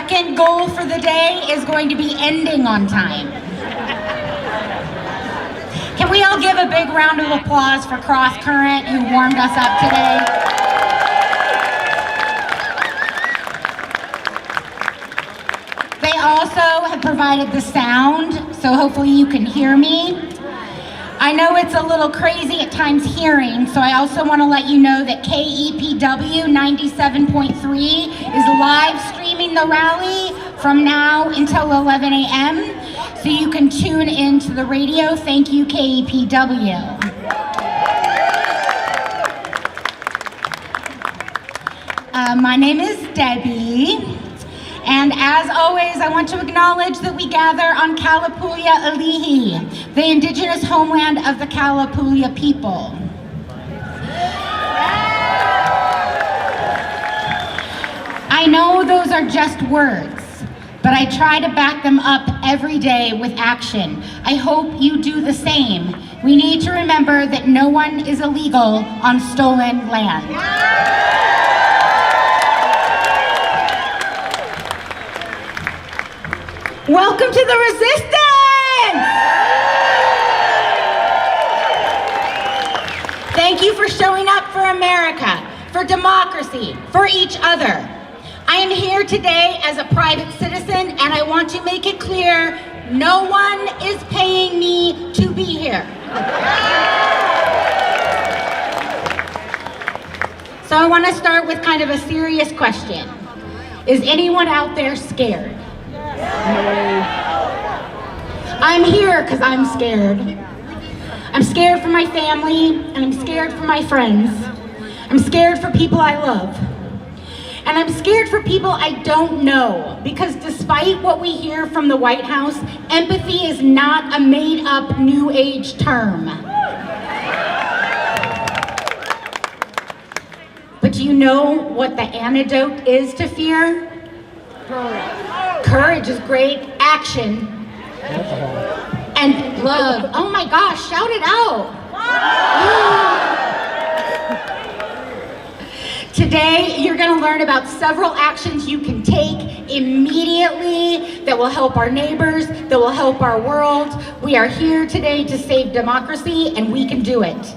second goal for the day is going to be ending on time. Can we all give a big round of applause for Cross Current, who warmed us up today? They also have provided the sound, so hopefully you can hear me. I know it's a little crazy at times hearing, so I also want to let you know that KEPW 97.3 is live streaming the rally from now until 11 a.m. so you can tune in to the radio. Thank you, KEPW. My name is Debbie. And as always, I want to acknowledge that we gather on Kalapuya Alihi, the indigenous homeland of the Kalapuya people. I know those are just words, but I try to back them up every day with action. I hope you do the same. We need to remember that no one is illegal on stolen land. Welcome to the resistance! Thank you for showing up for America, for democracy, for each other. I am here today as a private citizen, and I want to make it clear, no one is paying me to be here. So I want to start with kind of a serious question. Is anyone out there scared? I'm here because I'm scared. I'm scared for my family, and I'm scared for my friends. I'm scared for people I love. And I'm scared for people I don't know, because despite what we hear from the White House, empathy is not a made-up New Age term. But do you know what the antidote is to fear? Courage is great. Action. And love. Oh my gosh, shout it out. Today, you're going to learn about several actions you can take immediately that will help our neighbors, that will help our world. We are here today to save democracy, and we can do it.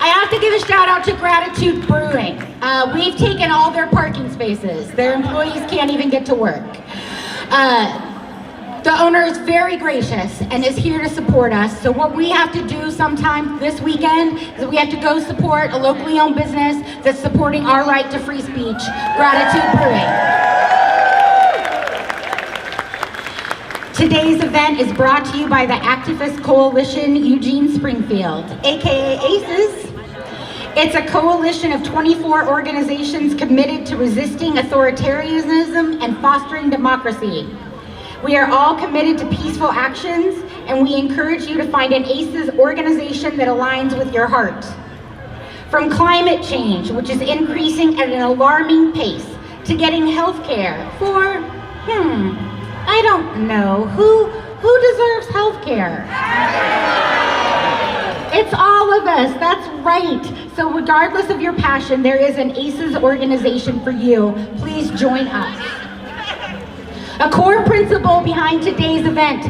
I have to give a shout out to Gratitude Brewing. We've taken all their parking spaces. Their employees can't even get to work. The owner is very gracious and is here to support us. So what we have to do sometime this weekend is we have to go support a locally owned business that's supporting our right to free speech, Gratitude Brewing. Today's event is brought to you by the Activist Coalition Eugene Springfield, aka ACES. It's a coalition of 24 organizations committed to resisting authoritarianism and fostering democracy. We are all committed to peaceful actions, and we encourage you to find an ACES organization that aligns with your heart. From climate change, which is increasing at an alarming pace, to getting health care for, I don't know, who deserves health care? It's all of us, that's right. So regardless of your passion, there is an ACES organization for you. Please join us. A core principle behind today's event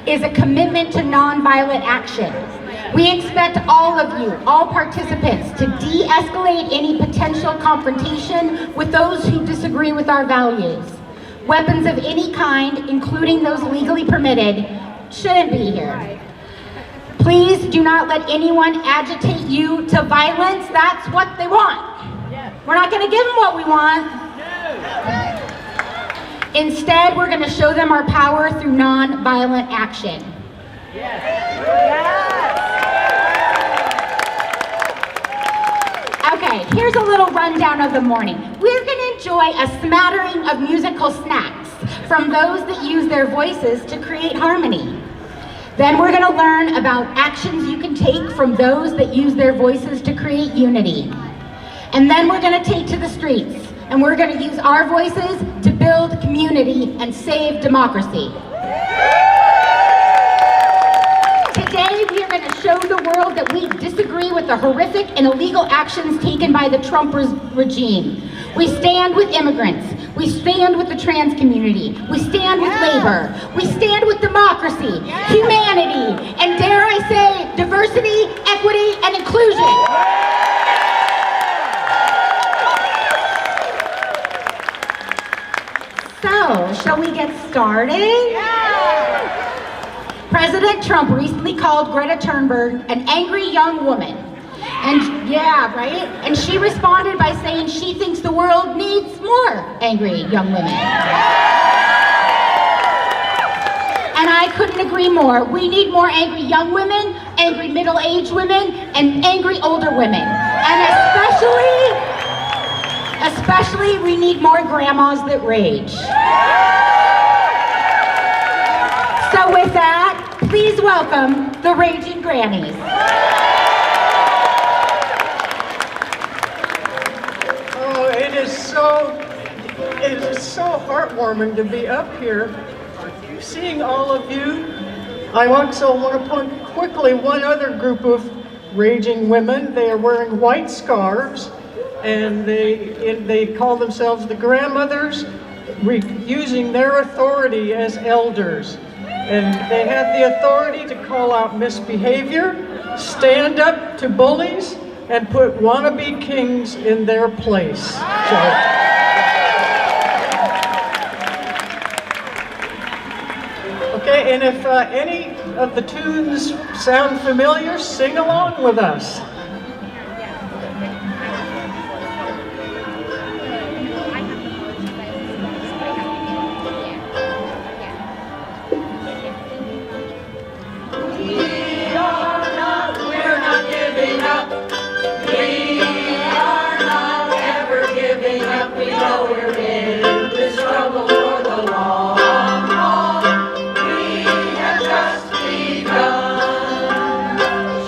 is a commitment to nonviolent action. We expect all of you, all participants, to de-escalate any potential confrontation with those who disagree with our values. Weapons of any kind, including those legally permitted, shouldn't be here. Please do not let anyone agitate you to violence. That's what they want. We're not going to give them what we want. Instead, we're going to show them our power through non-violent action. Okay, here's a little rundown of the morning. We're going to enjoy a smattering of musical snacks from those that use their voices to create harmony. Then we're going to learn about actions you can take from those that use their voices to create unity. And then we're going to take to the streets, and we're going to use our voices to build community and save democracy. Today we are going to show the world that we disagree disagree with the horrific and illegal actions taken by the Trump regime. We stand with immigrants. We stand with the trans community. We stand with labor. We stand with democracy, humanity, and dare I say, diversity, equity, and inclusion. So, shall we get started? President Trump recently called Greta Thunberg an angry young woman. And yeah, right? And she responded by saying she thinks the world needs more angry young women. And I couldn't agree more. We need more angry young women, angry middle-aged women, and angry older women. And especially we need more grandmas that rage. So with that, please welcome the Raging Grannies. It is so heartwarming to be up here, seeing all of you. I also want to point quickly one other group of raging women. They are wearing white scarves, and they call themselves the grandmothers, using their authority as elders. And they have the authority to call out misbehavior, stand up to bullies, and put wannabe kings in their place. Okay, and if any of the tunes sound familiar, sing along with us.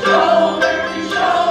Shoulder to shoulder.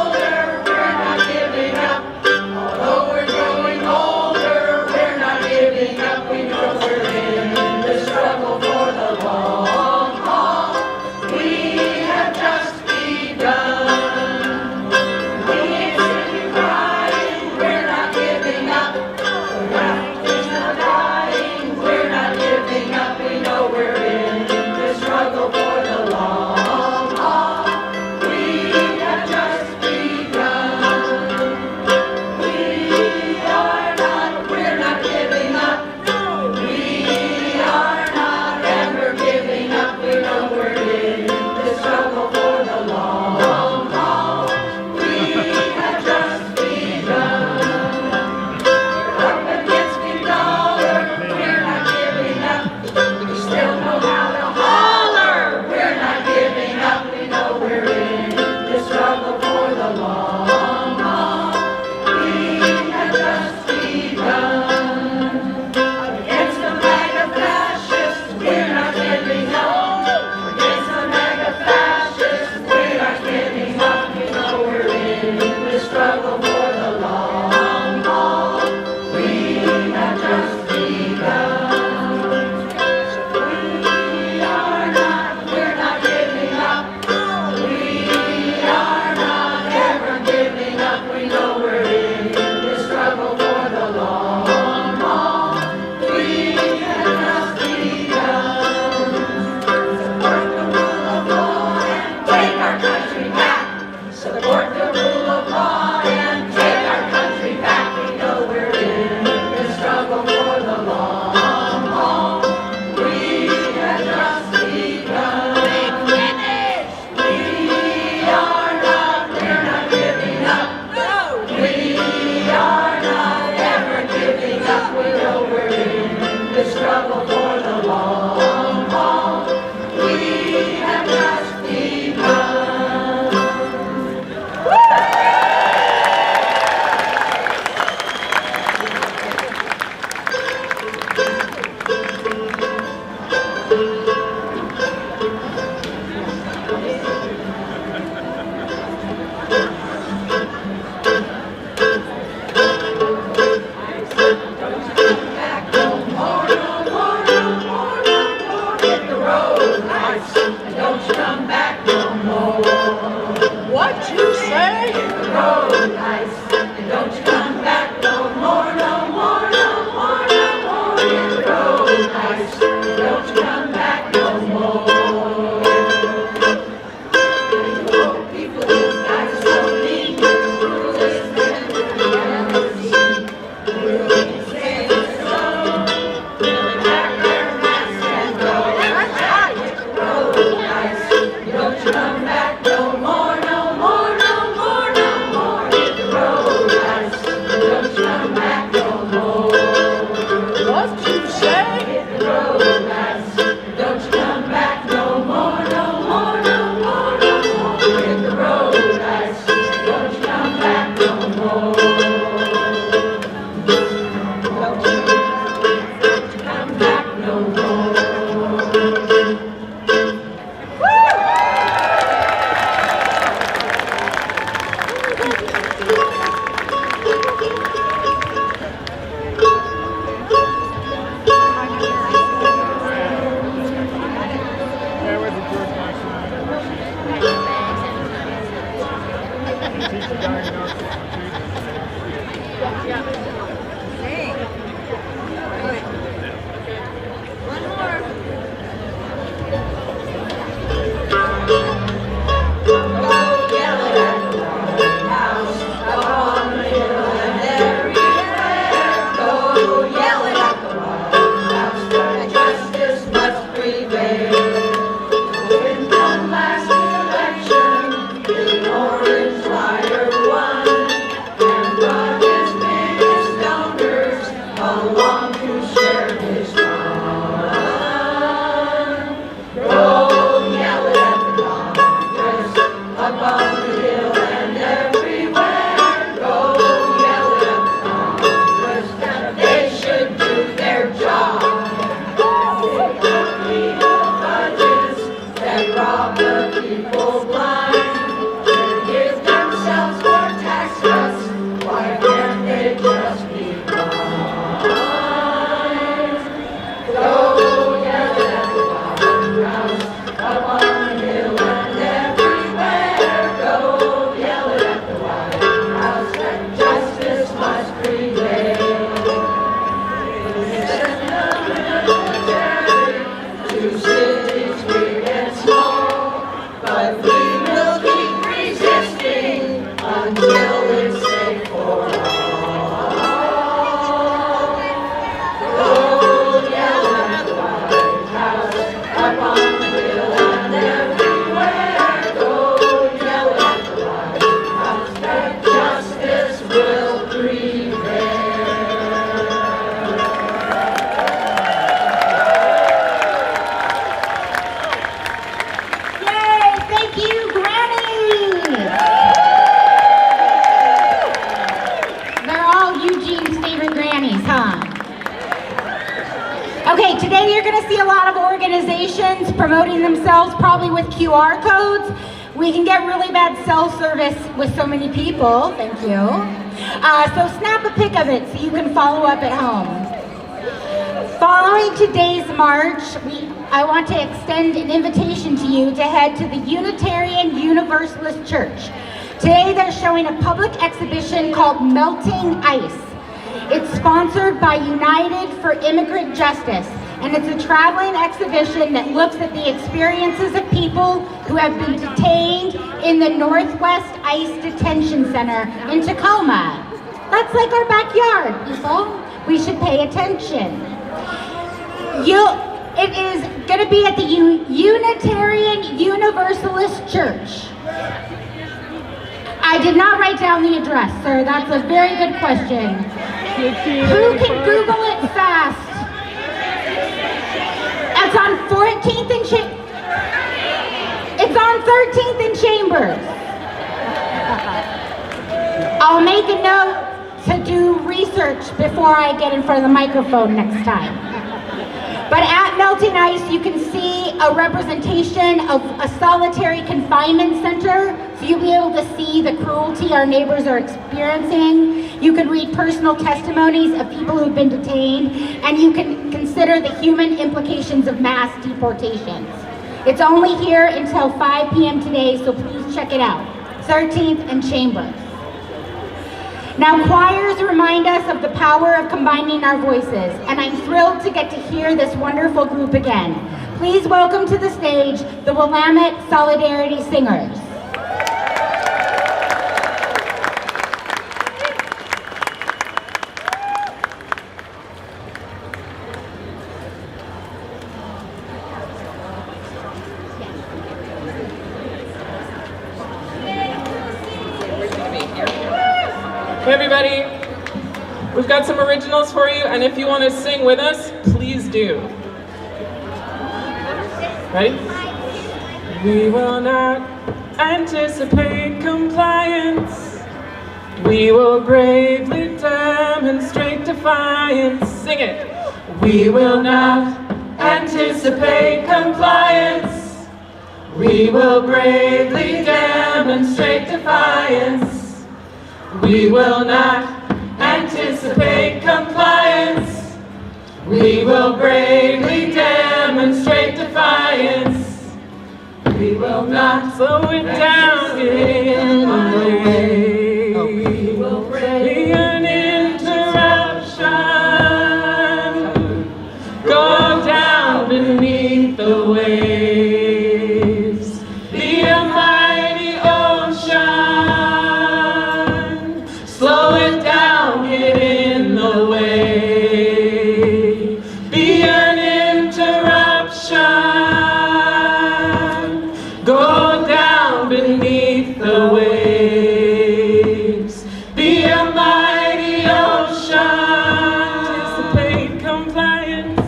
say? Hit the road, ice, and don't you come back no more, no more, no more, no more. Hit the road, ice, and don't you come back no more. Oh, people, these guys are so mean. Ruthless men that we never seen. Really say it's so. They'll pack their masks and go. Hit the road, ice, don't you come back no more, no more, no more, no more. Hit the road, ice, don't you come back no more. What you say? Hit the road, ice, don't you come back no more, no more, no more, no more. Hit the road, ice, don't you come back no more. Don't you come back no more. Okay, today you're going to see a lot of organizations promoting themselves, probably with QR codes. We can get really bad cell service with so many people. Thank you. So snap a pic of it so you can follow up at home. Following today's march, I want to extend an invitation to you to head to the Unitarian Universalist Church. Today they're showing a public exhibition called Melting Ice. It's sponsored by United for Immigrant Justice, and it's a traveling exhibition that looks at the experiences of people who have been detained in the Northwest Ice Detention Center in Tacoma. That's like our backyard, people. We should pay attention. It is going to be at the Unitarian Universalist Church. I did not write down the address, sir. That's a very good question. Who can Google it fast? It's on 14th and It's on 13th and Chambers. I'll make a note to do research before I get in front of the microphone next time. But at Melting Ice, you can see a representation of a solitary confinement center, so you'll be able to see the cruelty our neighbors are experiencing. You can read personal testimonies of people who've been detained, and you can consider the human implications of mass deportations. It's only here until 5 p.m. today, so please check it out. 13th, and chambers. Now, choirs remind us of the power of combining our voices, and I'm thrilled to get to hear this wonderful group again. Please welcome to the stage the Willamette Solidarity Singers. Hey everybody, we've got some originals for you, and if you want to sing with us, please do. Ready? We will not anticipate compliance. We will bravely demonstrate defiance. Sing it. We will not anticipate compliance. We will bravely demonstrate defiance. We will not anticipate compliance. We will bravely demonstrate defiance. We will not slow it down in the way. We will be an interruption. Go down beneath the waves. Be a mighty ocean. Slow it down, get in the way. Be an interruption. Go down beneath the waves. Be a mighty ocean. Anticipate compliance.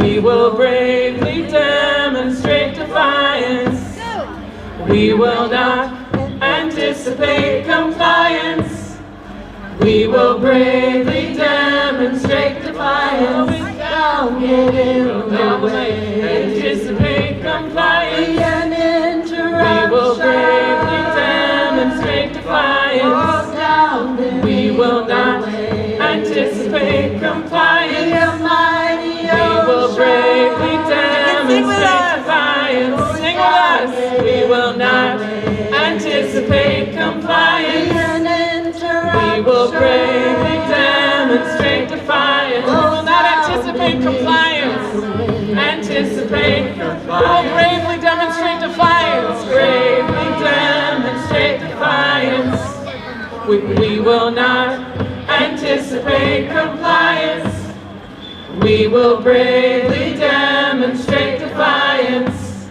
We will bravely demonstrate defiance. We will not anticipate compliance. We will bravely demonstrate defiance. Down, get in the way. Anticipate compliance. Be an interruption. We will bravely demonstrate defiance. Down, we will not anticipate compliance. Be a mighty ocean. We will bravely demonstrate defiance. Sing with us. We will not anticipate compliance. We will bravely demonstrate defiance. We will not anticipate compliance. Anticipate. We will bravely demonstrate defiance. Bravely demonstrate defiance. We will not anticipate compliance. We will bravely demonstrate defiance.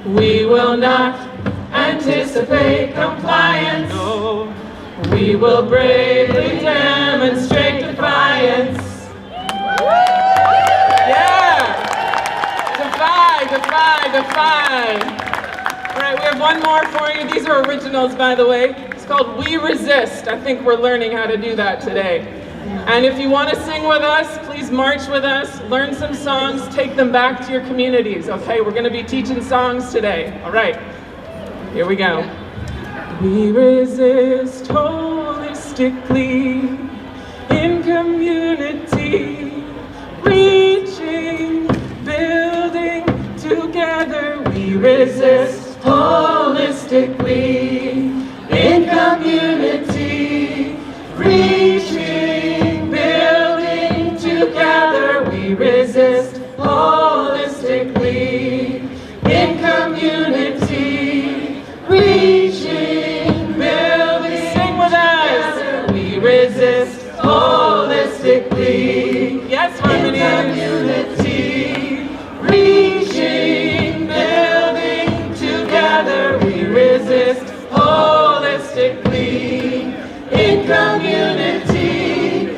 We will not anticipate compliance. We will bravely demonstrate defiance. Yeah! Defy. All right, we have one more for you. These are originals, by the way. It's called We Resist. I think we're learning how to do that today. And if you want to sing with us, please march with us, learn some songs, take them back to your communities, okay? We're going to be teaching songs today. All right, here we go. We resist holistically in community, reaching, building together. We resist holistically in community, reaching, building together. We resist holistically in community, reaching, building. Sing with us. We resist holistically. Yes, harmony. Community, reaching, building together. We resist holistically in community,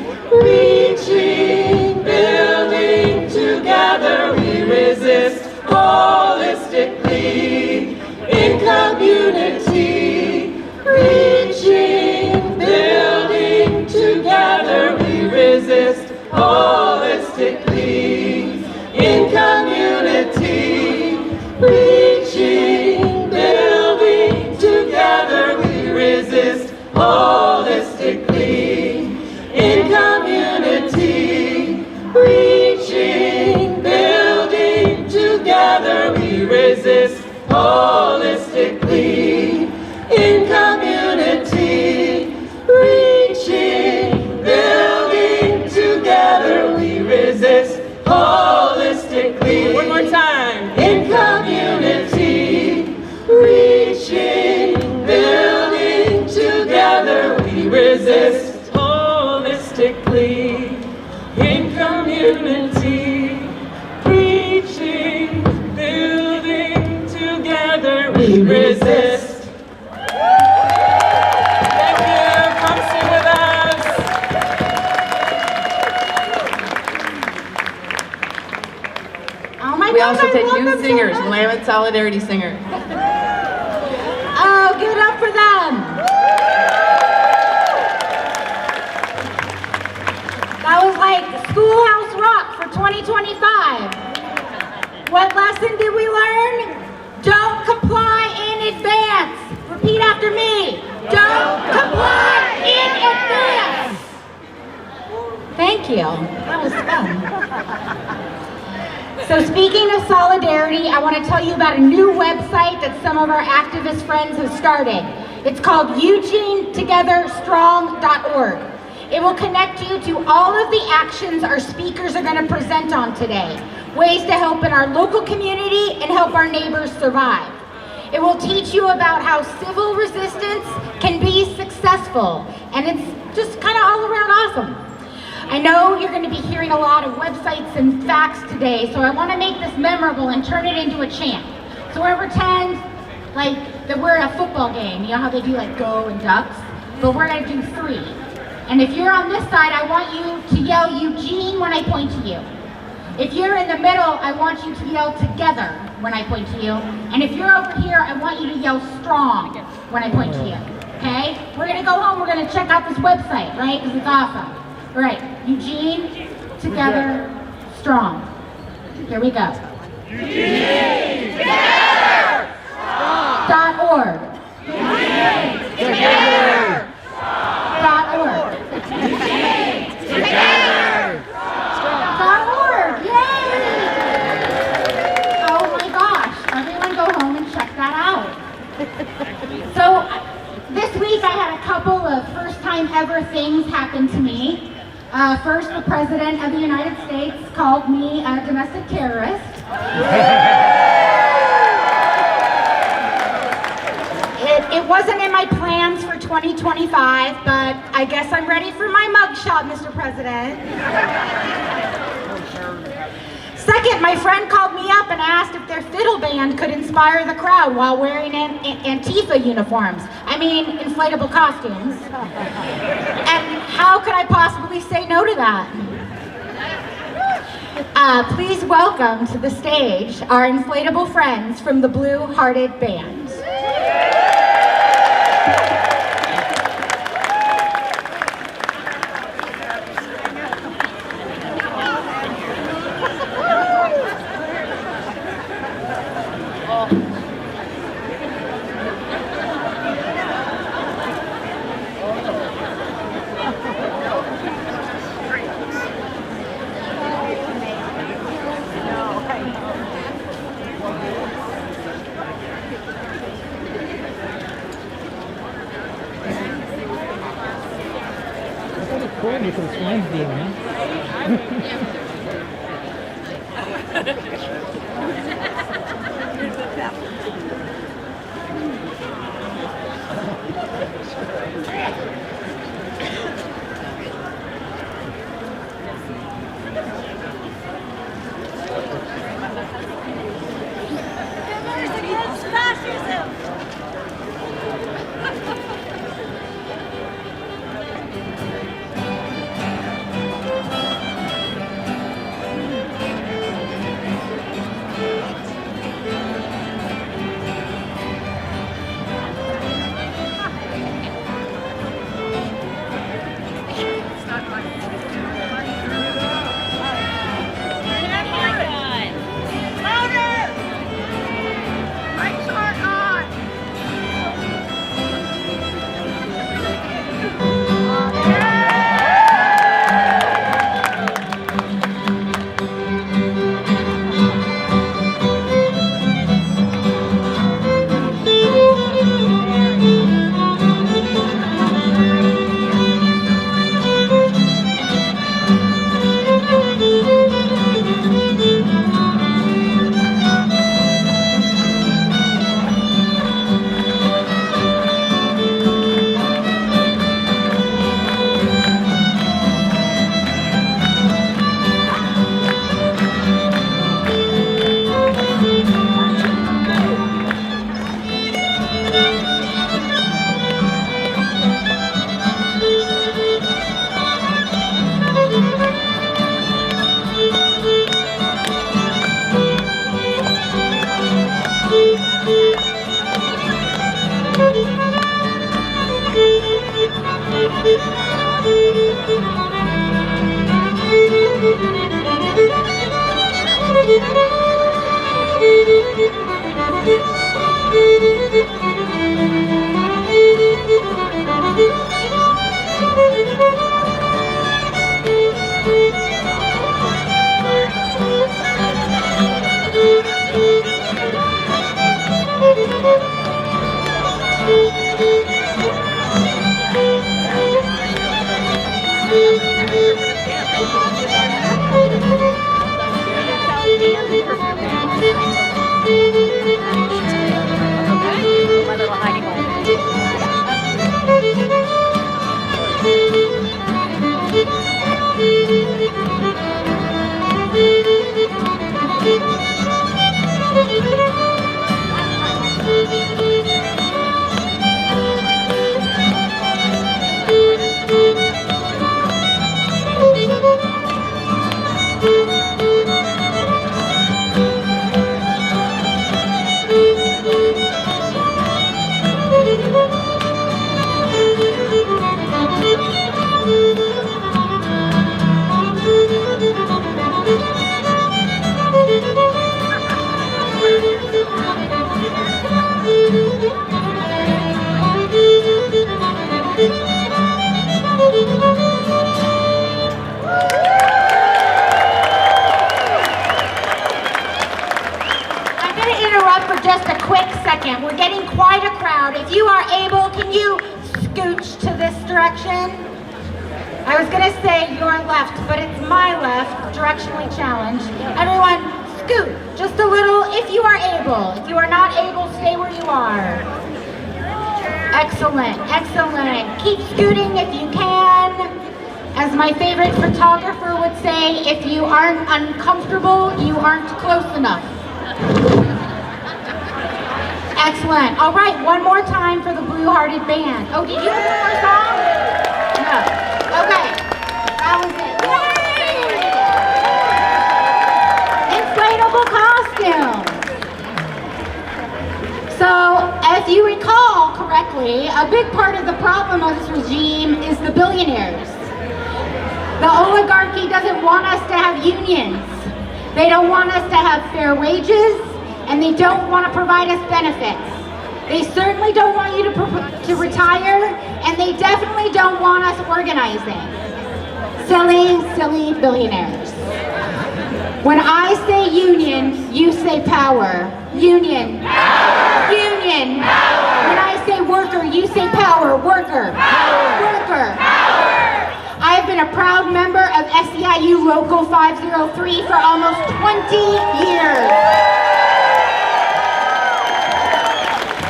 reaching, building together. We resist holistically in community, reaching, building together. We resist holistically in community, reaching, building together. We resist holistically resist holistically in community, preaching, building together. We resist. Thank you. Come sing with us. Oh my We God, also I take love youth them so singers, much. Willamette Solidarity Singer. Oh, give it up for them. That was like Schoolhouse Rock for 2025. What lesson did we learn? Don't comply in advance. Repeat after me. Don't comply in advance. Thank you. That was fun. So speaking of solidarity, I want to tell you about a new website that some of our activist friends have started. It's called EugeneTogetherStrong.org. It will connect you to all of the actions our speakers are going to present on today, ways to help in our local community and help our neighbors survive. It will teach you about how civil resistance can be successful, and it's just kind of all around awesome. I know you're going to be hearing a lot of websites and facts today, so I want to make this memorable and turn it into a chant. So we're going to pretend like that we're at a football game. You know how they do like go and ducks? But we're going to do 3. And if you're on this side, I want you to yell Eugene when I point to you. If you're in the middle, I want you to yell together when I point to you. And if you're over here, I want you to yell strong when I point to you. Okay? We're going to go home. We're going to check out this website, right? Because it's awesome. All right. Eugene, together, strong. Here we go. Eugene, together, strong. .org. Eugene, together, .org. Eugene, together, .org. Yay! Oh my gosh. Everyone go home and check that out. So this week I had a couple of first time ever things happen to me. First, the President of the United States called me a domestic terrorist. It wasn't in my plans for 2025, but I guess I'm ready for my mugshot, Mr. President. Second, my friend called me up and asked if their fiddle band could inspire the crowd while wearing Antifa uniforms. I mean, inflatable costumes. And how could I possibly say no to that? Please welcome to the stage our inflatable friends from the Blue Hearted Band. Cool with some swine being, huh? Just a quick second. We're getting quite a crowd. If you are able, can you scooch to this direction? I was going to say your left, but it's my left, directionally challenged. Everyone, scoot just a little if you are able. If you are not able, stay where you are. Excellent, excellent. Keep scooting if you can. As my favorite photographer would say, if you aren't uncomfortable, you aren't close enough. Excellent. All right, one more time for the Blue-Hearted Band. Oh, did you have one more song? No. Okay, that was it. Yay! Inflatable costumes. So, as you recall correctly, a big part of the problem of this regime is the billionaires. The oligarchy doesn't want us to have unions. They don't want us to have fair wages. And they don't want to provide us benefits. They certainly don't want you to retire, and they definitely don't want us organizing. Silly, silly billionaires. When I say union, you say power. Union. Power. Union. Power. When I say worker, you say power. Worker. Power. Worker. Power. I have been a proud member of SEIU Local 503 for almost 20 years.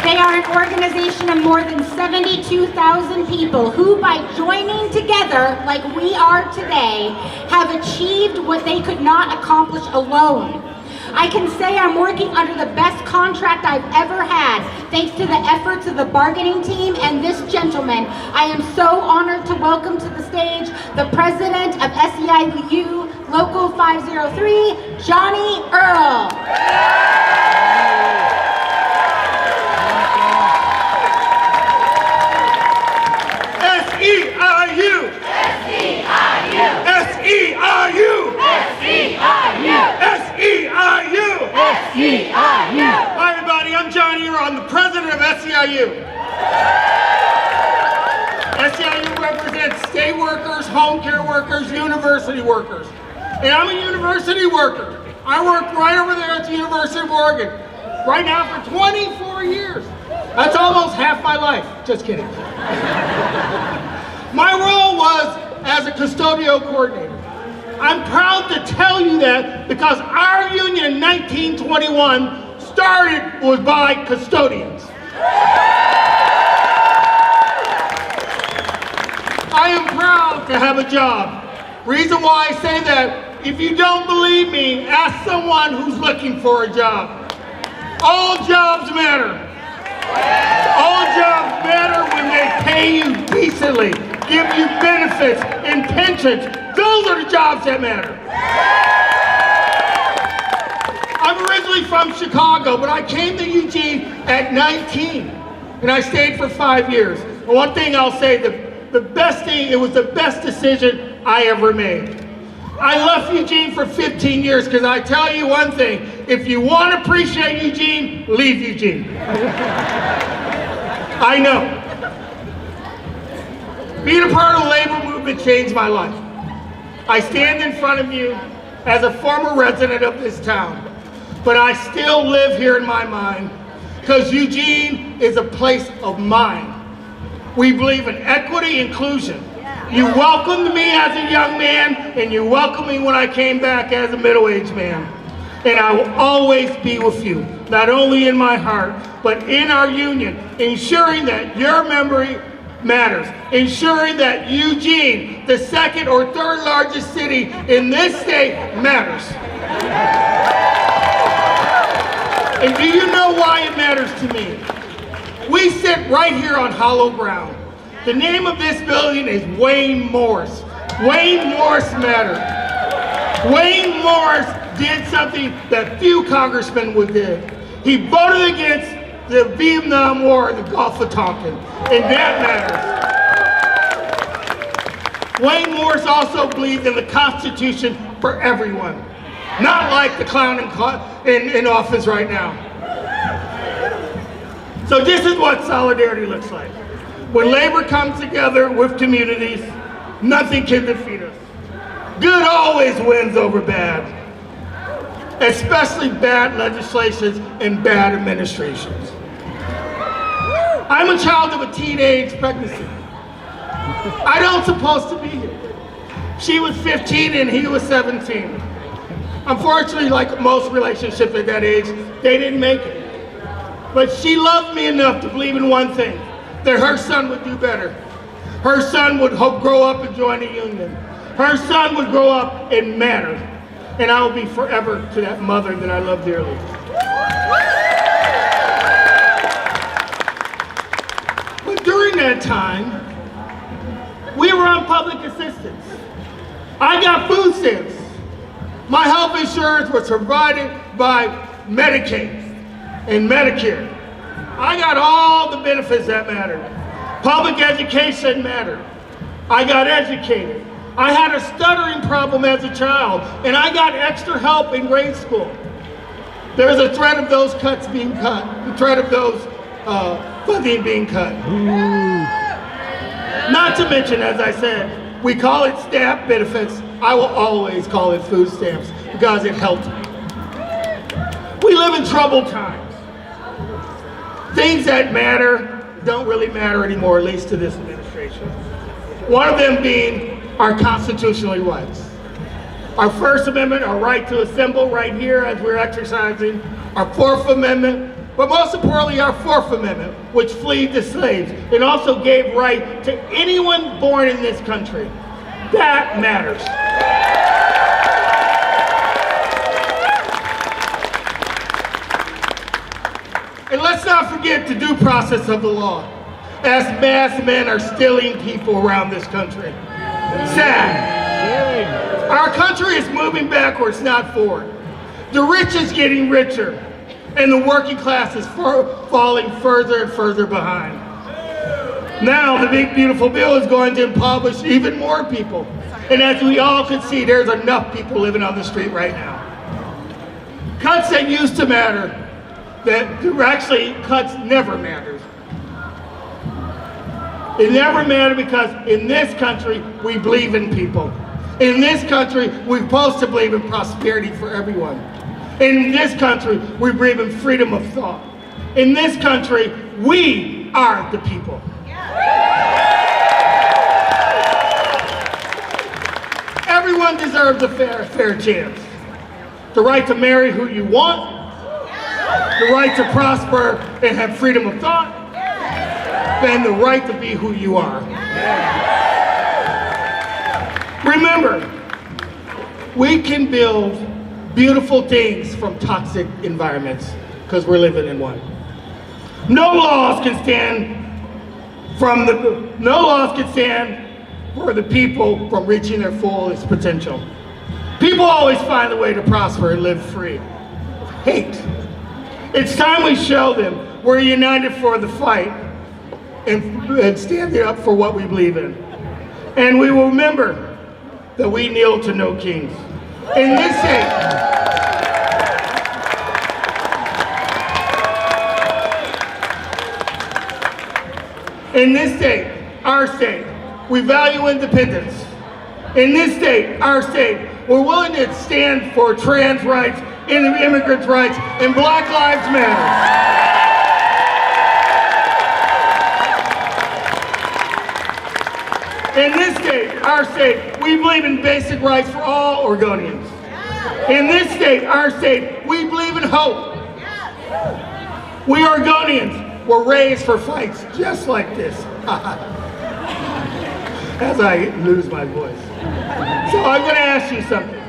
They are an organization of more than 72,000 people who, by joining together like we are today, have achieved what they could not accomplish alone. I can say I'm working under the best contract I've ever had, thanks to the efforts of the bargaining team and this gentleman. I am so honored to welcome to the stage the president of SEIU Local 503, Johnny Earl. SEIU! SEIU! Hi everybody, I'm Johnny Earl. I'm the president of SEIU. SEIU represents state workers, home care workers, university workers. And I'm a university worker. I work right over there at the University of Oregon. Right now for 24 years. That's almost half my life. Just kidding. My role was as a custodial coordinator. I'm proud to tell you that because our union in 1921 was by custodians. I am proud to have a job. Reason why I say that, if you don't believe me, ask someone who's looking for a job. All jobs matter. All jobs matter when they pay you decently, give you benefits and pensions. Those are the jobs that matter. I'm originally from Chicago, but I came to Eugene at 19, and I stayed for 5 years. And one thing I'll say, the the best thing, it was the best decision I ever made. I left Eugene for 15 years because I tell you one thing, if you want to appreciate Eugene, leave Eugene. I know. Being a part of the labor movement changed my life. I stand in front of you as a former resident of this town, but I still live here in my mind because Eugene is a place of mine. We believe in equity, inclusion. You welcomed me as a young man, and you welcomed me when I came back as a middle-aged man. And I will always be with you, not only in my heart, but in our union, ensuring that your memory matters, ensuring that Eugene, the second or third largest city in this state, matters. And do you know why it matters to me? We sit right here on hollow ground. The name of this building is Wayne Morris. Wayne Morris mattered. Wayne Morris did something that few congressmen would do. He voted against the Vietnam War in the Gulf of Tonkin, and that matters. Wayne Morris also believed in the Constitution for everyone, not like the clown in office right now. So this is what solidarity looks like. When labor comes together with communities, nothing can defeat us. Good always wins over bad, especially bad legislations and bad administrations. I'm a child of a teenage pregnancy. I don't supposed to be here. She was 15 and he was 17. Unfortunately, like most relationships at that age, they didn't make it. But she loved me enough to believe in one thing, that her son would do better. Her son would grow up and join the union. Her son would grow up and matter. And I will be forever to that mother that I love dearly. But during that time, we were on public assistance. I got food stamps. My health insurance was provided by Medicaid and Medicare. I got all the benefits that mattered. Public education mattered. I got educated. I had a stuttering problem as a child, and I got extra help in grade school. There's a threat of those cuts being cut, the threat of those funding being cut. Not to mention, as I said, we call it SNAP benefits. I will always call it food stamps because it helped me. We live in troubled times. Things that matter don't really matter anymore, at least to this administration. One of them being our constitutional rights. Our First Amendment, our right to assemble right here as we're exercising, our Fourth Amendment, but most importantly our Fourth Amendment, which freed the slaves and also gave right to anyone born in this country. That matters. And let's not forget the due process of the law, as mass men are stealing people around this country. Sad. Our country is moving backwards, not forward. The rich is getting richer, and the working class is falling further and further behind. Now the big beautiful bill is going to impoverish even more people. And as we all can see, there's enough people living on the street right now. Cuts that used to matter, that actually cuts never mattered. It never mattered because in this country, we believe in people. In this country, we're supposed to believe in prosperity for everyone. In this country, we believe in freedom of thought. In this country, we are the people. Everyone deserves a fair chance. The right to marry who you want, the right to prosper and have freedom of thought, and the right to be who you are. Remember, we can build beautiful things from toxic environments because we're living in one. No laws can stand for the people from reaching their fullest potential. People always find a way to prosper and live free. Hate. It's time we show them we're united for the fight and standing up for what we believe in. And we will remember that we kneel to no kings. In this state, our state, we value independence. In this state, our state, we're willing to stand for trans rights, immigrants' rights, and Black Lives Matter. In this state, our state, we believe in basic rights for all Oregonians. In this state, our state, we believe in hope. We Oregonians were raised for fights just like this. As I lose my voice. So I'm going to ask you something.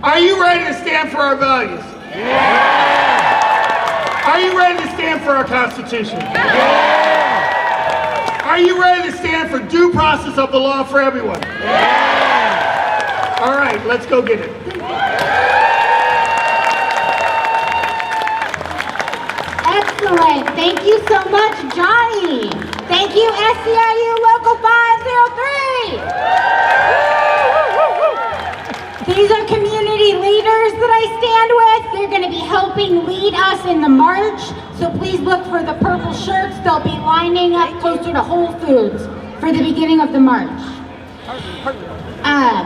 Are you ready to stand for our values? Yeah. Are you ready to stand for our Constitution? Yeah. Are you ready to stand for due process of the law for everyone? Yeah. All right, let's go get it. Excellent. Thank you so much, Johnny. Thank you, SCIU Local 503. These are community leaders that I stand with. They're going to be helping lead us in the march. So please look for the purple shirts. They'll be lining up closer to Whole Foods for the beginning of the march.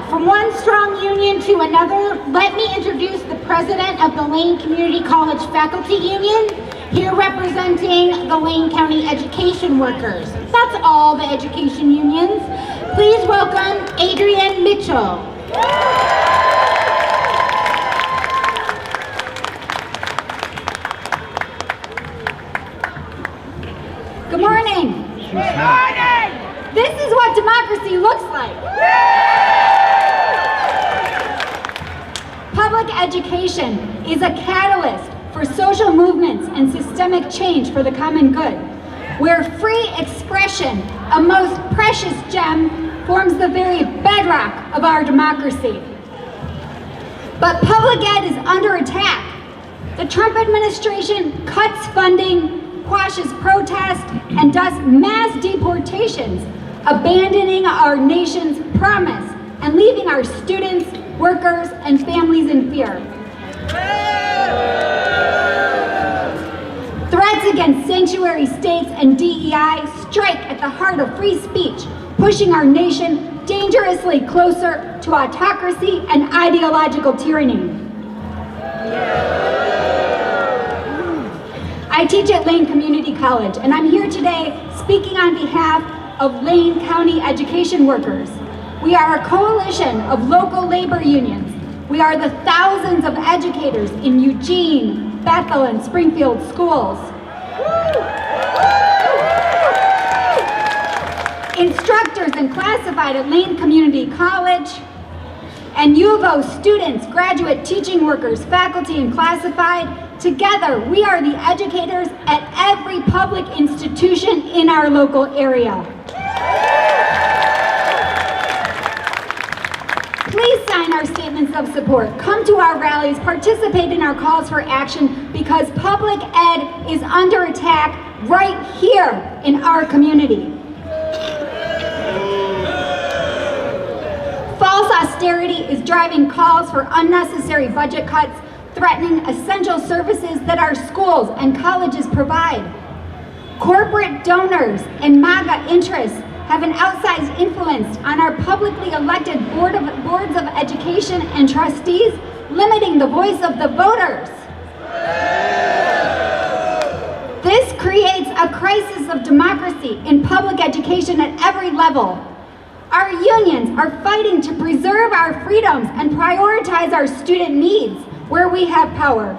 From one strong union to another, let me introduce the president of the Lane Community College Faculty Union, here representing the Lane County education workers. That's all the education unions. Please welcome Adrienne Mitchell. Good morning. Good morning. This is what democracy looks like. Public education is a catalyst for social movements and systemic change for the common good, where free expression, a most precious gem, forms the very bedrock of our democracy. But public ed is under attack. The Trump administration cuts funding, quashes protest, and does mass deportations, abandoning our nation's promise and leaving our students, workers, and families in fear. Threats against sanctuary states and DEI strike at the heart of free speech, pushing our nation dangerously closer to autocracy and ideological tyranny. I teach at Lane Community College, and I'm here today speaking on behalf of Lane County education workers. We are a coalition of local labor unions. We are the thousands of educators in Eugene, Bethel, and Springfield schools. Instructors and classified at Lane Community College, and U of O students, graduate teaching workers, faculty, and classified. Together, we are the educators at every public institution in our local area. Please sign our statements of support. Come to our rallies, participate in our calls for action, because public ed is under attack right here in our community. False austerity is driving calls for unnecessary budget cuts, threatening essential services that our schools and colleges provide. Corporate donors and MAGA interests have an outsized influence on our publicly elected boards of education and trustees, limiting the voice of the voters. This creates a crisis of democracy in public education at every level. Our unions are fighting to preserve our freedoms and prioritize our student needs where we have power,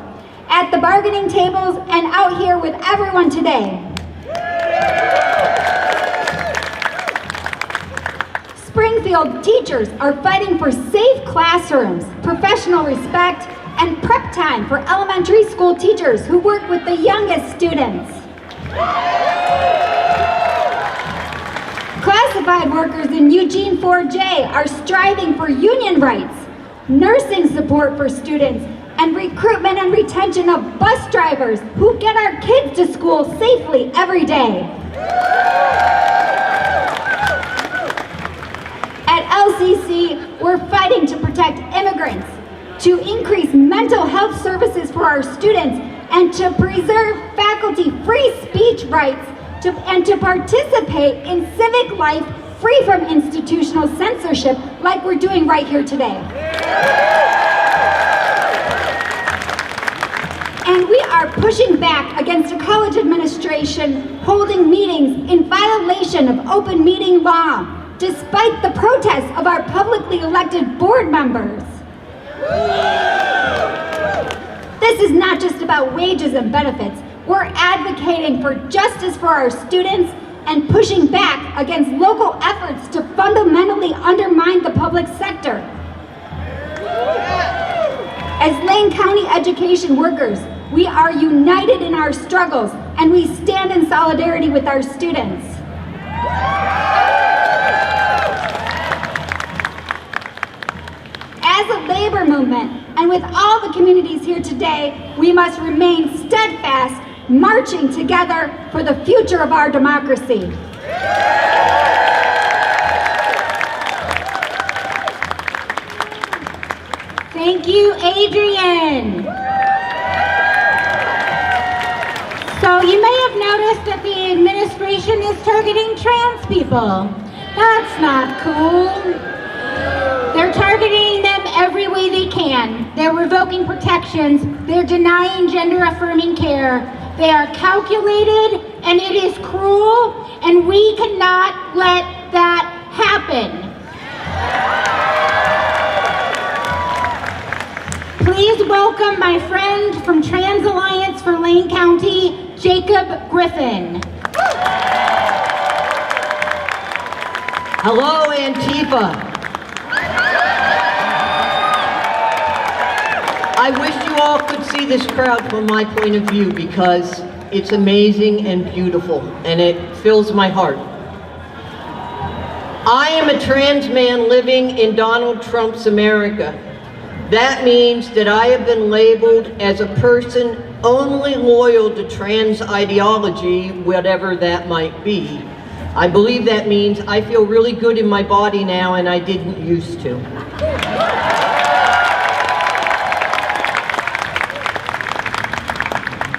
at the bargaining tables and out here with everyone today. Springfield teachers are fighting for safe classrooms, professional respect, and prep time for elementary school teachers who work with the youngest students. Classified workers in Eugene 4J are striving for union rights, nursing support for students, and recruitment and retention of bus drivers who get our kids to school safely every day. LCC, we're fighting to protect immigrants, to increase mental health services for our students, and to preserve faculty free speech rights, and to participate in civic life free from institutional censorship like we're doing right here today. And we are pushing back against a college administration holding meetings in violation of open meeting law, despite the protests of our publicly elected board members. This is not just about wages and benefits. We're advocating for justice for our students and pushing back against local efforts to fundamentally undermine the public sector. As Lane County education workers, we are united in our struggles and we stand in solidarity with our students. As a labor movement, and with all the communities here today, we must remain steadfast, marching together for the future of our democracy. Thank you, Adrian. So you may have noticed that the administration is targeting trans people. That's not cool. They're targeting them every way they can. They're revoking protections. They're denying gender-affirming care. They are calculated, and it is cruel, and we cannot let that happen. Please welcome my friend from Trans Alliance for Lane County, Jacob Griffin. Hello, Antifa. I wish you all could see this crowd from my point of view because it's amazing and beautiful, and it fills my heart. I am a trans man living in Donald Trump's America. That means that I have been labeled as a person only loyal to trans ideology, whatever that might be. I believe that means I feel really good in my body now, and I didn't used to.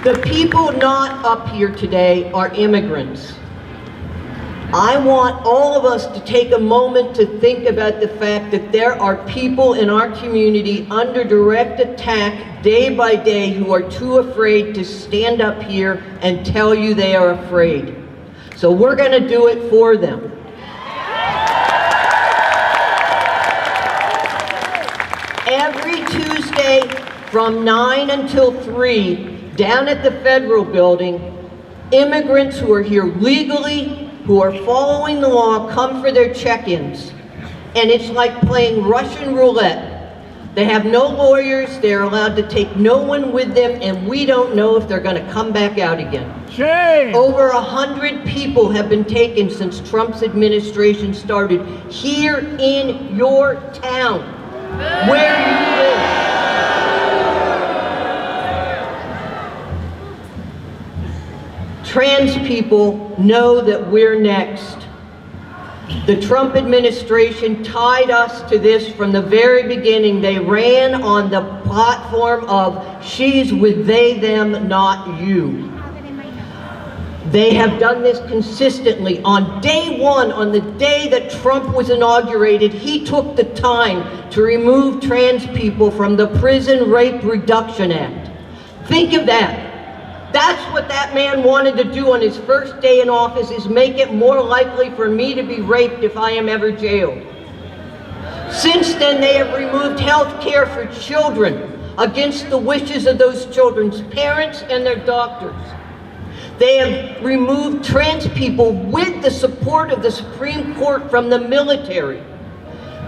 The people not up here today are immigrants. I want all of us to take a moment to think about the fact that there are people in our community under direct attack day by day who are too afraid to stand up here and tell you they are afraid. So we're going to do it for them. Every Tuesday from 9 until 3, down at the Federal Building, immigrants who are here legally, who are following the law, come for their check-ins. And it's like playing Russian roulette. They have no lawyers, they're allowed to take no one with them, and we don't know if they're going to come back out again. Shame! Over 100 people have been taken since Trump's administration started here in your town, where you live. Trans people know that we're next. The Trump administration tied us to this from the very beginning. They ran on the platform of she's with they, them, not you. They have done this consistently. On day one, on the day that Trump was inaugurated, he took the time to remove trans people from the Prison Rape Reduction Act. Think of that. That's what that man wanted to do on his first day in office, is make it more likely for me to be raped if I am ever jailed. Since then, they have removed health care for children against the wishes of those children's parents and their doctors. They have removed trans people with the support of the Supreme Court from the military.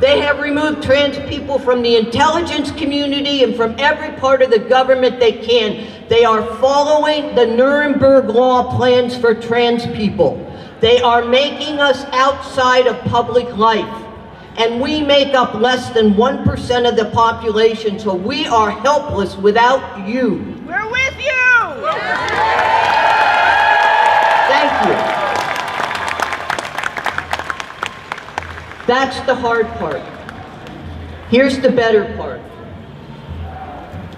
They have removed trans people from the intelligence community and from every part of the government they can. They are following the Nuremberg Law plans for trans people. They are making us outside of public life. And we make up less than 1% of the population, so we are helpless without you. We're with you! Thank you. That's the hard part. Here's the better part.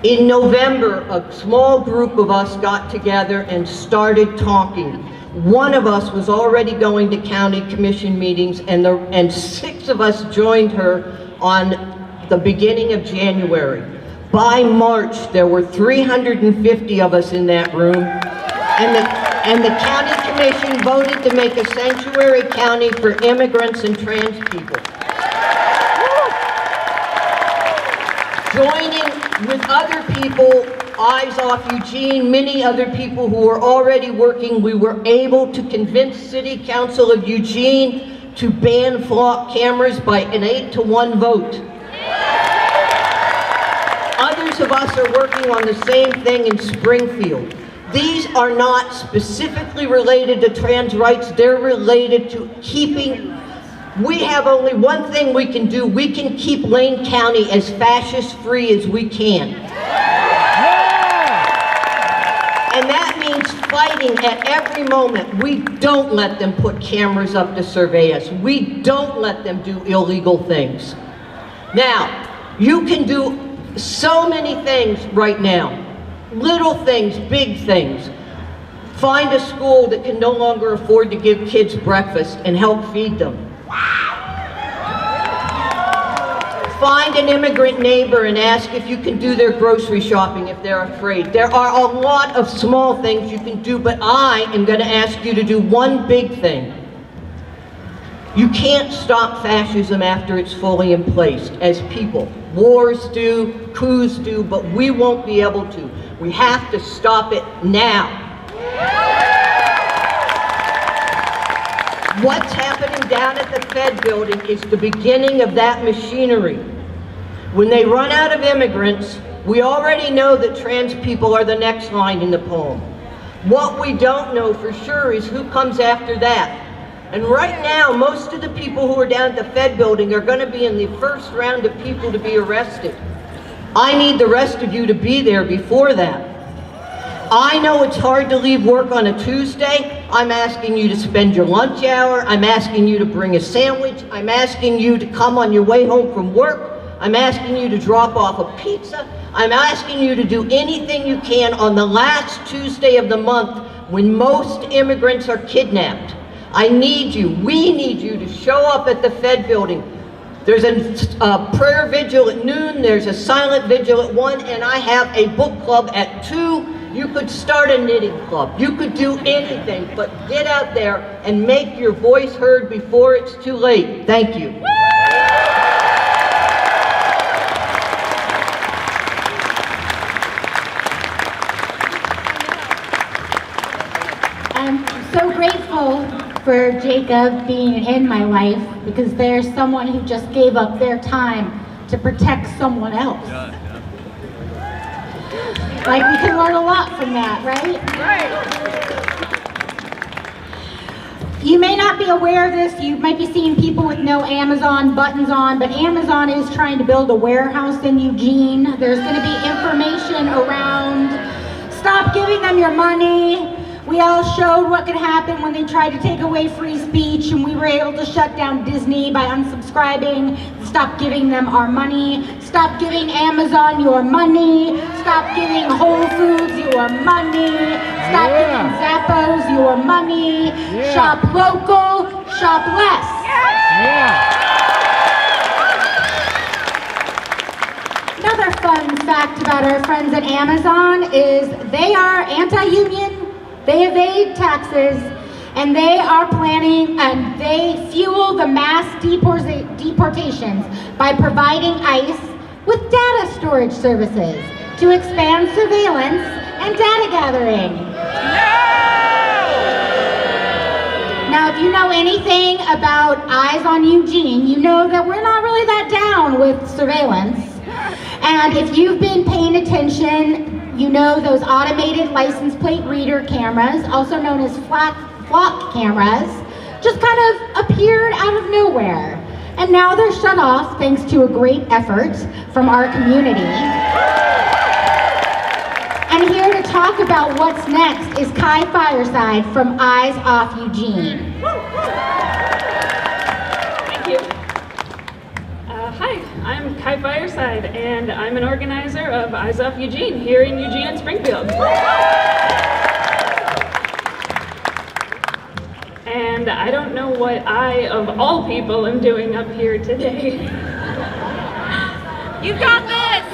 In November, a small group of us got together and started talking. One of us was already going to county commission meetings, and 6 of us joined her on the beginning of January. By March, there were 350 of us in that room, and the county commission voted to make a sanctuary county for immigrants and trans people. Joining with other people, Eyes Off Eugene, many other people who were already working, we were able to convince City Council of Eugene to ban flock cameras by an 8-to-1 vote. Others of us are working on the same thing in Springfield. These are not specifically related to trans rights, they're related to keeping. We have only one thing we can do. We can keep Lane County as fascist-free as we can. And that means fighting at every moment. We don't let them put cameras up to survey us. We don't let them do illegal things. Now, you can do so many things right now. Little things, big things. Find a school that can no longer afford to give kids breakfast and help feed them. Find an immigrant neighbor and ask if you can do their grocery shopping if they're afraid. There are a lot of small things you can do, but I am going to ask you to do one big thing. You can't stop fascism after it's fully in place, as people. Wars do, coups do, but we won't be able to. We have to stop it now. What's happening down at the Fed building is the beginning of that machinery. When they run out of immigrants, we already know that trans people are the next line in the poem. What we don't know for sure is who comes after that. And right now, most of the people who are down at the Fed building are going to be in the first round of people to be arrested. I need the rest of you to be there before that. I know it's hard to leave work on a Tuesday. I'm asking you to spend your lunch hour. I'm asking you to bring a sandwich. I'm asking you to come on your way home from work. I'm asking you to drop off a pizza. I'm asking you to do anything you can on the last Tuesday of the month when most immigrants are kidnapped. I need you, we need you to show up at the Fed building. There's a prayer vigil at noon, there's a silent vigil at 1, and I have a book club at 2. You could start a knitting club. You could do anything, but get out there and make your voice heard before it's too late. Thank you. I'm so grateful for Jacob being in my life, because there's someone who just gave up their time to protect someone else. Like, we can learn a lot from that, right? You may not be aware of this, you might be seeing people with no Amazon buttons on, but Amazon is trying to build a warehouse in Eugene. There's going to be information around, stop giving them your money. We all showed what could happen when they tried to take away free speech, and we were able to shut down Disney by unsubscribing. Stop giving them our money. Stop giving Amazon your money. Stop giving Whole Foods your money. Stop giving Zappos your money. Shop local, shop less. Another fun fact about our friends at Amazon is they are anti-union. They evade taxes, and they are planning, and they fuel the mass deportations by providing ICE with data storage services to expand surveillance and data gathering. Now, if you know anything about Eyes on Eugene, you know that we're not really that down with surveillance. And if you've been paying attention, you know those automated license plate reader cameras, also known as flock cameras, just kind of appeared out of nowhere. And now they're shut off thanks to a great effort from our community. And here to talk about what's next is Kai Fireside from Eyes Off Eugene. Thank you. Fireside, and I'm an organizer of Eyes Off Eugene here in Eugene and Springfield. And I don't know what I, of all people, am doing up here today. You've got this!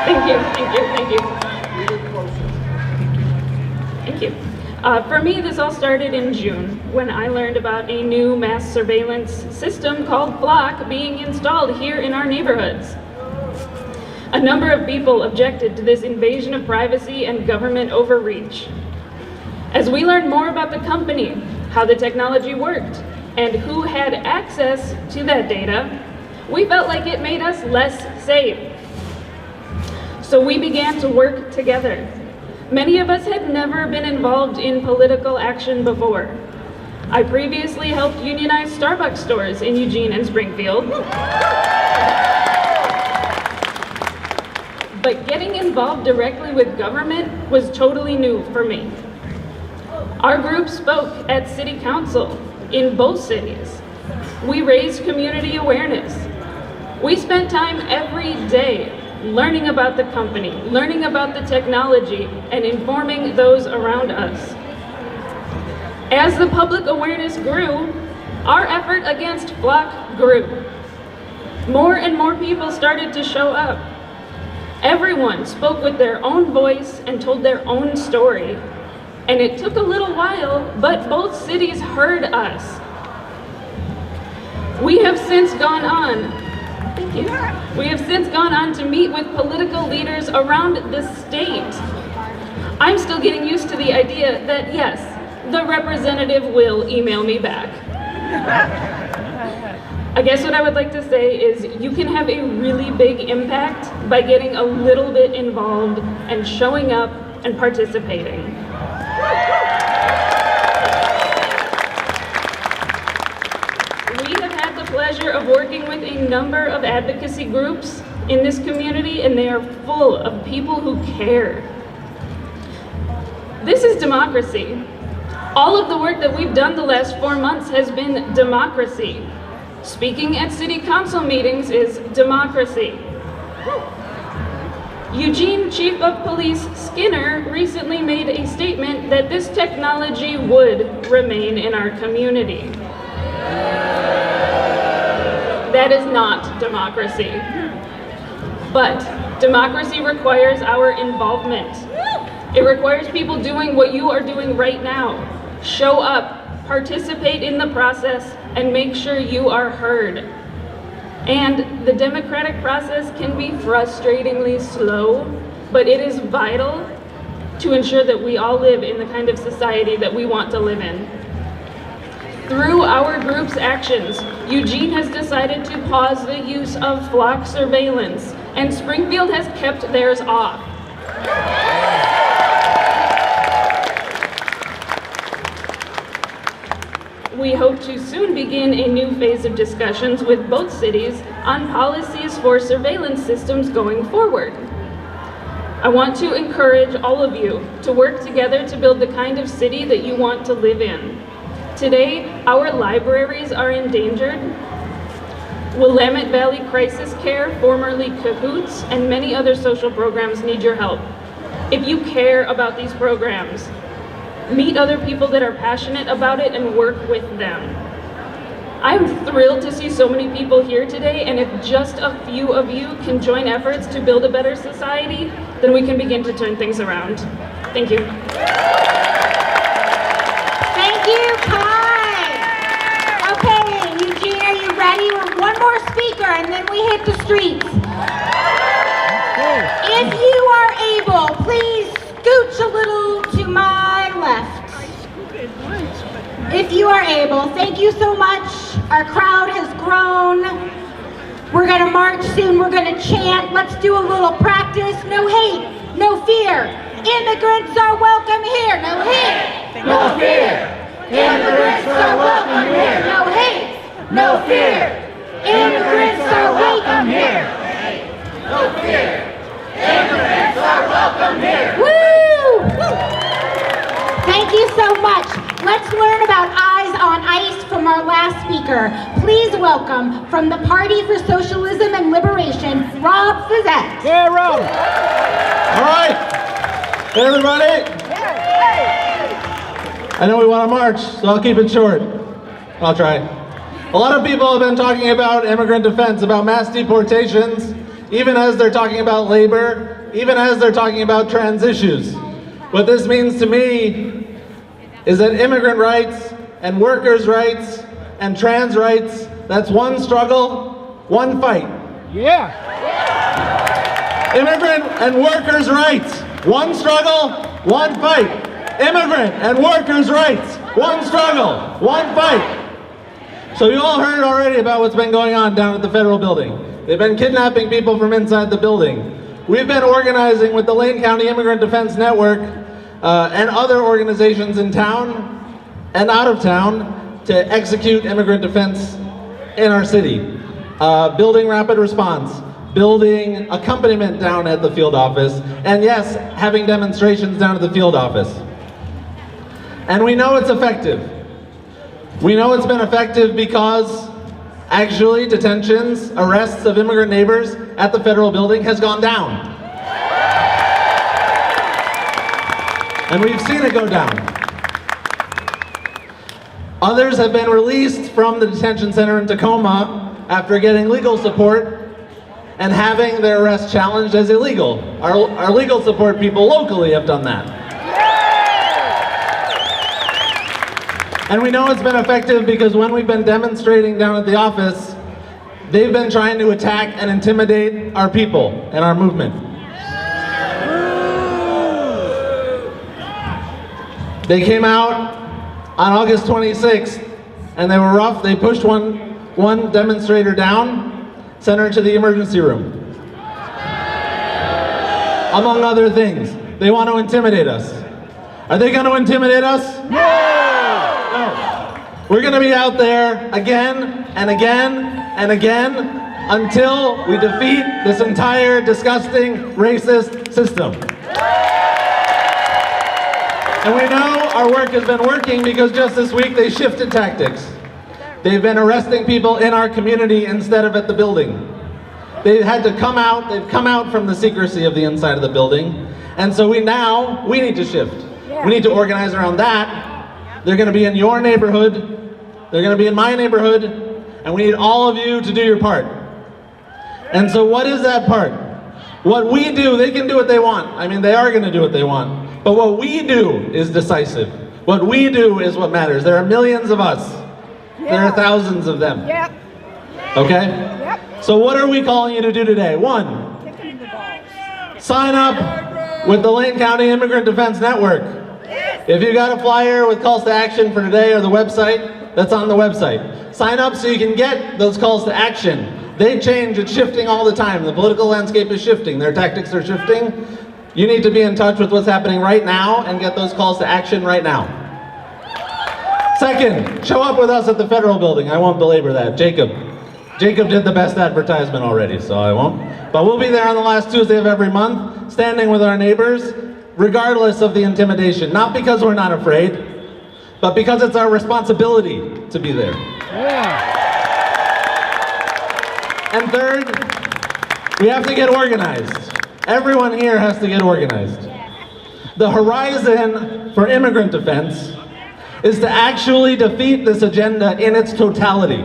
Thank you, thank you, thank you. Thank you. For me, this all started in June when I learned about a new mass surveillance system called Flock being installed here in our neighborhoods. A number of people objected to this invasion of privacy and government overreach. As we learned more about the company, how the technology worked, and who had access to that data, we felt like it made us less safe. So we began to work together. Many of us had never been involved in political action before. I previously helped unionize Starbucks stores in Eugene and Springfield. But getting involved directly with government was totally new for me. Our group spoke at City Council in both cities. We raised community awareness. We spent time every day learning about the company, learning about the technology, and informing those around us. As the public awareness grew, our effort against Flock grew. More and more people started to show up. Everyone spoke with their own voice and told their own story. And it took a little while, but both cities heard us. We have since gone on to meet with political leaders around the state. I'm still getting used to the idea that, yes, the representative will email me back. I guess what I would like to say is you can have a really big impact by getting a little bit involved and showing up and participating. We have had the pleasure of working with a number of advocacy groups in this community, and they are full of people who care. This is democracy. All of the work that we've done the last 4 months has been democracy. Speaking at city council meetings is democracy. Eugene Chief of Police Skinner recently made a statement that this technology would remain in our community. That is not democracy. But democracy requires our involvement. It requires people doing what you are doing right now. Show up, participate in the process, and make sure you are heard. And the democratic process can be frustratingly slow, but it is vital to ensure that we all live in the kind of society that we want to live in. Through our group's actions, Eugene has decided to pause the use of Flock surveillance, and Springfield has kept theirs off. We hope to soon begin a new phase of discussions with both cities on policies for surveillance systems going forward. I want to encourage all of you to work together to build the kind of city that you want to live in. Today, our libraries are endangered. Willamette Valley Crisis Care, formerly Cahoots, and many other social programs need your help. If you care about these programs, meet other people that are passionate about it and work with them. I'm thrilled to see so many people here today, and if just a few of you can join efforts to build a better society, then we can begin to turn things around. Thank you. Thank you, Kai. Okay, Eugene, are you ready? One more speaker and then we hit the streets. If you are able, please scooch a little to my left. If you are able, thank you so much. Our crowd has grown. We're gonna march soon, we're gonna chant. Let's do a little practice. No hate, no fear. Immigrants are welcome here. No hate, no fear. Immigrants are welcome here. No hate, no fear. Immigrants are welcome here. No fear. Immigrants are welcome here. Woo! Thank you so much. Let's learn about Eyes on Ice from our last speaker. Please welcome, from the Party for Socialism and Liberation, Rob Fizette. Yeah, Rob. All right. Hey, everybody. I know we want to march, so I'll keep it short. I'll try. A lot of people have been talking about immigrant defense, about mass deportations, even as they're talking about labor, even as they're talking about trans issues. What this means to me is that immigrant rights and workers' rights and trans rights, that's one struggle, one fight. Yeah. Immigrant and workers' rights, one struggle, one fight. Immigrant and workers' rights, one struggle, one fight. So you all heard already about what's been going on down at the federal building. They've been kidnapping people from inside the building. We've been organizing with the Lane County Immigrant Defense Network and other organizations in town and out of town to execute immigrant defense in our city. Building rapid response, building accompaniment down at the field office, and yes, having demonstrations down at the field office. And we know it's effective. We know it's been effective because actually detentions, arrests of immigrant neighbors at the federal building has gone down. And we've seen it go down. Others have been released from the detention center in Tacoma after getting legal support and having their arrest challenged as illegal. Our legal support people locally have done that. And we know it's been effective because when we've been demonstrating down at the office, they've been trying to attack and intimidate our people and our movement. They came out on August 26th and they were rough. They pushed one demonstrator down, sent her to the emergency room. Among other things, they want to intimidate us. Are they going to intimidate us? No! We're going to be out there again and again and again until we defeat this entire disgusting racist system. And we know our work has been working because just this week they shifted tactics. They've been arresting people in our community instead of at the building. They've had to come out, they've come out from the secrecy of the inside of the building. And so we need to shift. We need to organize around that. They're going to be in your neighborhood. They're going to be in my neighborhood. And we need all of you to do your part. And so what is that part? What we do, they can do what they want. I mean, they are going to do what they want. But what we do is decisive. What we do is what matters. There are millions of us. There are thousands of them. Yep. Okay? Yep. So what are we calling you to do today? One, sign up with the Lane County Immigrant Defense Network. If you got a flyer with calls to action for today or the website, that's on the website. Sign up so you can get those calls to action. They change, it's shifting all the time. The political landscape is shifting, their tactics are shifting. You need to be in touch with what's happening right now and get those calls to action right now. Second, show up with us at the federal building. I won't belabor that. Jacob did the best advertisement already, so I won't. But we'll be there on the last Tuesday of every month, standing with our neighbors, regardless of the intimidation. Not because we're not afraid, but because it's our responsibility to be there. Yeah. And third, we have to get organized. Everyone here has to get organized. The horizon for immigrant defense is to actually defeat this agenda in its totality.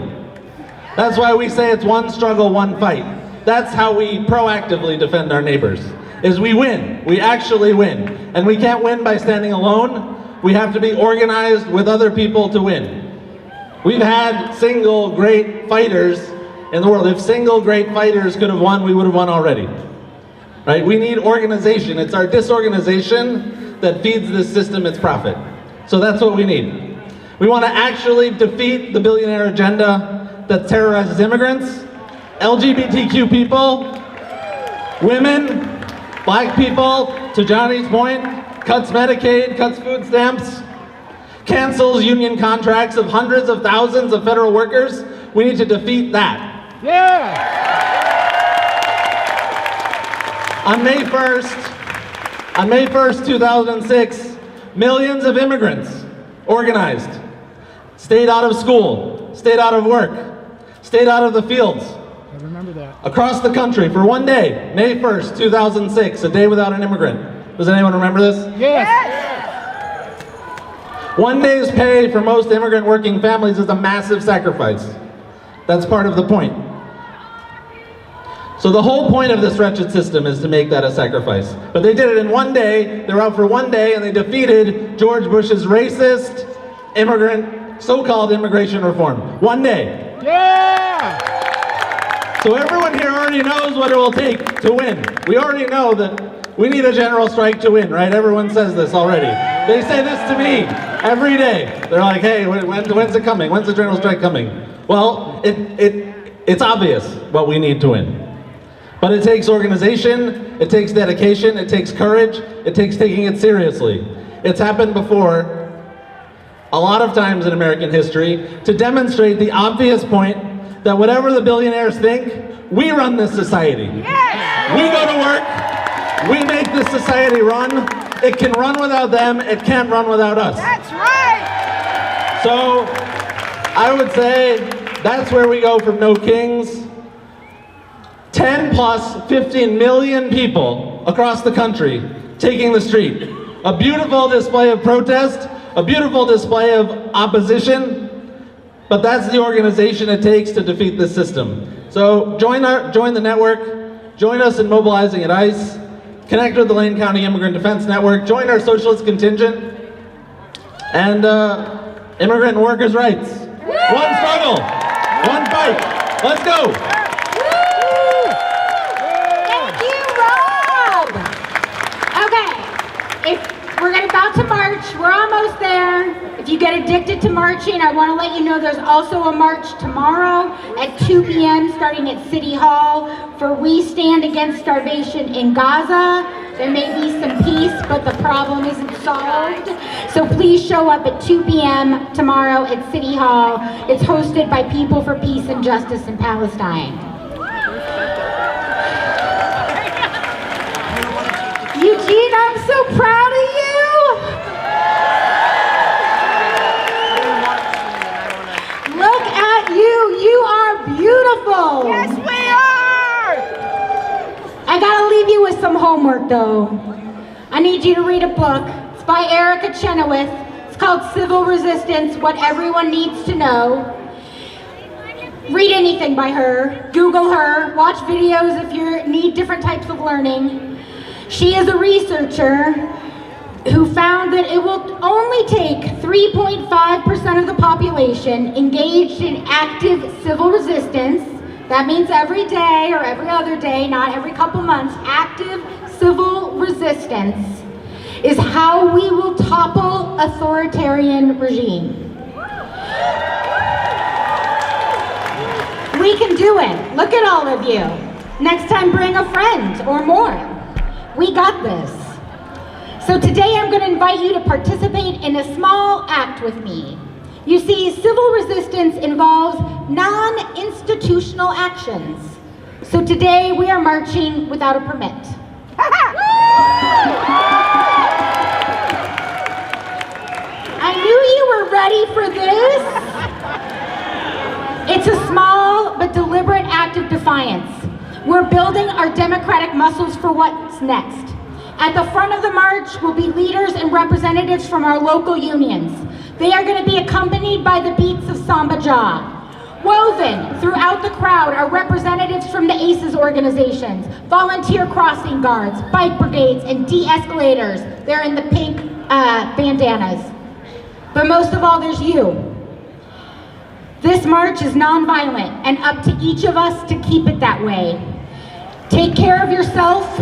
That's why we say it's one struggle, one fight. That's how we proactively defend our neighbors, is we win. We actually win. And we can't win by standing alone. We have to be organized with other people to win. We've had single great fighters in the world. If single great fighters could have won, we would have won already. Right? We need organization. It's our disorganization that feeds this system its profit. So that's what we need. We want to actually defeat the billionaire agenda that terrorizes immigrants, LGBTQ people, women, black people, to Johnny's point, cuts Medicaid, cuts food stamps, cancels union contracts of hundreds of thousands of federal workers. We need to defeat that. Yeah. On May 1st, 2006, millions of immigrants organized, stayed out of school, stayed out of work, stayed out of the fields. I remember that. Across the country for one day, May 1st, 2006, a day without an immigrant. Does anyone remember this? Yes. One day's pay for most immigrant working families is a massive sacrifice. That's part of the point. So the whole point of this wretched system is to make that a sacrifice. But they did it in one day, they were out for one day, and they defeated George Bush's racist, so-called immigration reform. One day. Yeah. So everyone here already knows what it will take to win. We already know that we need a general strike to win, right? Everyone says this already. They say this to me every day. They're like, hey, when's it coming? When's the general strike coming? Well, it's obvious what we need to win. But it takes organization, it takes dedication, it takes courage, it takes taking it seriously. It's happened before, a lot of times in American history, to demonstrate the obvious point that whatever the billionaires think, we run this society. Yes. We go to work, we make this society run. It can run without them, it can't run without us. That's right! So, I would say that's where we go from no kings. 10 plus 15 million people across the country taking the street. A beautiful display of protest, a beautiful display of opposition, but that's the organization it takes to defeat this system. So join the network, join us in mobilizing at ICE, connect with the Lane County Immigrant Defense Network, join our socialist contingent, and immigrant and workers' rights. One struggle, one fight. Let's go. Thank you, Rob. Okay, if we're about to march, we're almost there. If you get addicted to marching, I want to let you know there's also a march tomorrow at 2 p.m. starting at City Hall for We Stand Against Starvation in Gaza. There may be some peace, but the problem isn't solved. So please show up at 2 p.m. tomorrow at City Hall. It's hosted by People for Peace and Justice in Palestine. Eugene, I'm so proud of you. Look at you. You are beautiful. Yes, we are! I gotta leave you with some homework though. I need you to read a book. It's by Erica Chenoweth. It's called Civil Resistance, What Everyone Needs to Know. Read anything by her, Google her, watch videos if you need different types of learning. She is a researcher who found that it will only take 3.5% of the population engaged in active civil resistance. That means every day or every other day, not every couple months. Active civil resistance is how we will topple authoritarian regime. We can do it. Look at all of you. Next time, bring a friend or more. We got this. So today I'm going to invite you to participate in a small act with me. You see, civil resistance involves non-institutional actions. So today we are marching without a permit. I knew you were ready for this. It's a small but deliberate act of defiance. We're building our democratic muscles for what's next. At the front of the march will be leaders and representatives from our local unions. They are going to be accompanied by the beats of Samba Jah. Woven throughout the crowd are representatives from the ACES organizations, volunteer crossing guards, bike brigades, and de-escalators. They're in the pink bandanas. But most of all, there's you. This march is nonviolent and up to each of us to keep it that way. Take care of yourself.